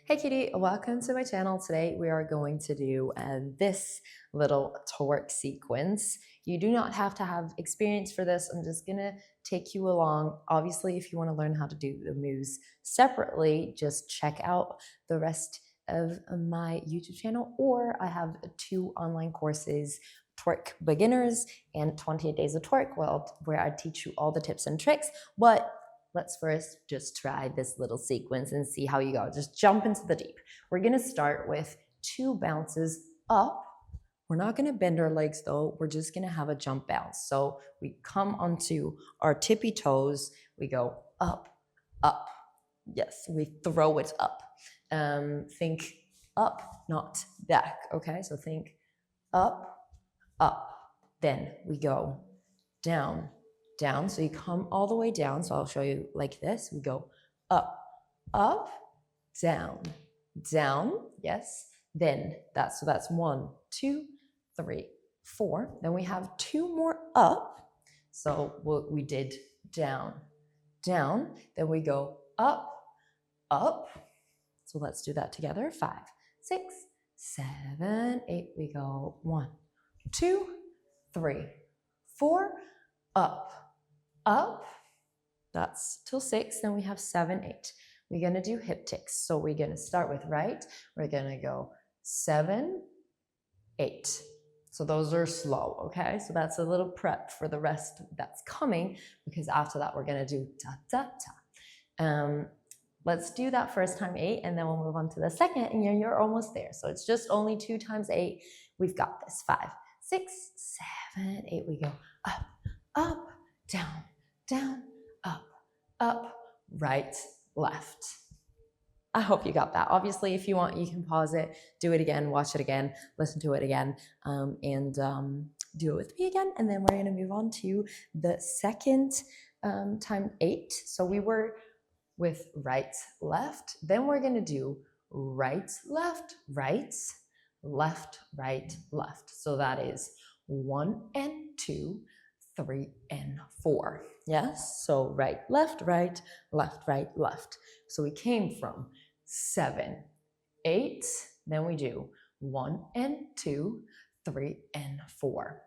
Hey Kitty, welcome to my channel. Today we are going to do this little TWERK sequence. You do not have to have experience for this. I'm just gonna take you along. Obviously, if you want to learn how to do the moves separately, just check out the rest of my YouTube channel, or I have 2 online courses, TWERK Beginners and 28 Days of TWERK, where I teach you all the tips and tricks. But let's first just try this little sequence and see how you go. Just jump into the deep. We're gonna start with 2 bounces up. We're not gonna bend our legs though. We're just gonna have a jump bounce. So we come onto our tippy toes. We go up, up. Yes, we throw it up. Think up, not back, okay? So think up, up. Then we go down, down. So you come all the way down. So I'll show you like this. We go up, up, down, down. Yes. Then that's 1, 2, 3, 4. Then we have 2 more up. So we did down, down. Then we go up, up. So let's do that together. 5, 6, 7, 8. We go 1, 2, 3, 4, up, up. That's till 6. Then we have 7, 8. We're gonna do hip ticks. So we're gonna start with right. We're gonna go 7, 8. So those are slow, okay? So that's a little prep for the rest that's coming, because after that we're gonna do ta ta ta. Let's do that first time 8, and then we'll move on to the second, and you're almost there. So it's just only 2 times 8. We've got this. 5, 6, 7, 8. We go up, up, down, down, up, right, left. I hope you got that. Obviously, if you want, you can pause it, do it again, watch it again, listen to it again, and do it with me again. And then we're gonna move on to the second time 8. So we were with right, left. Then we're gonna do right, left, right, left, right, left. So that is 1 and 2, 3 and 4. Yes, so right, left, right, left, right, left. So we came from 7, 8, then we do 1 and 2, 3 and 4.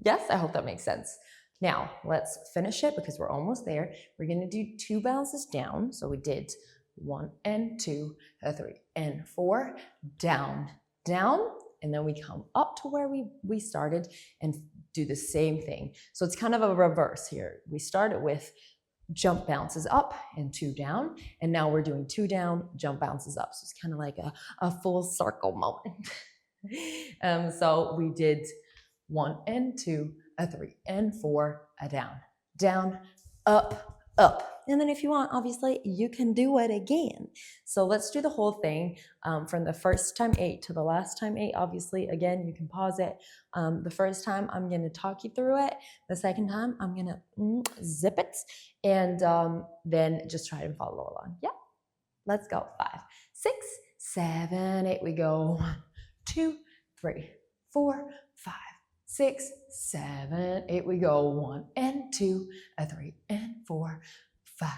Yes, I hope that makes sense. Now let's finish it because we're almost there. We're gonna do 2 bounces down. So we did 1 and 2, 3 and 4, down, down, and then we come up to where we started and do the same thing. So it's kind of a reverse here. We started with jump bounces up and 2 down, and now we're doing 2 down, jump bounces up. So it's kind of like a full circle moment. So we did 1 and 2, 3 and 4, down, down, up, up. And then if you want, obviously, you can do it again. So let's do the whole thing from the first time 8 to the last time 8. Obviously, again, you can pause it. The first time, I'm going to talk you through it. The second time, I'm going to zip it. And then just try and follow along. Yeah, let's go. 5, 6, 7, 8. We go 1, 2, 3, 4, 5, 6, 7, 8. We go 1 and 2, 3 and 4, 5,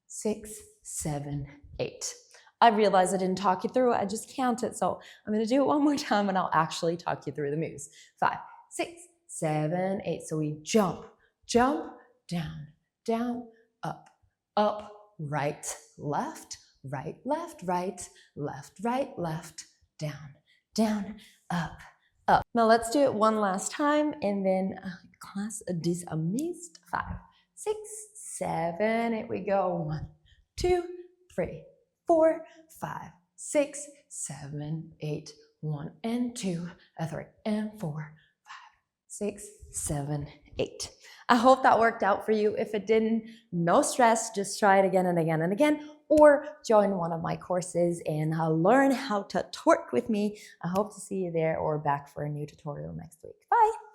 6, 7, 8. I realized I didn't talk you through it. I just counted. So I'm going to do it one more time and I'll actually talk you through the moves. 5, 6, 7, 8. So we jump, jump, down, down, up, right, left, right, left, right, left, right, left, down, down, up, up. Now let's do it one last time, and then class dismissed. 5, 6, 7, 8. We go 1, 2, 3, 4, 5, 6, 7, 8. 1 and 2, 3 and 4, 5, 6, 7, 8. I hope that worked out for you. If it didn't, no stress. Just try it again and again and again, or join one of my courses and learn how to twerk with me. I hope to see you there or back for a new tutorial next week. Bye.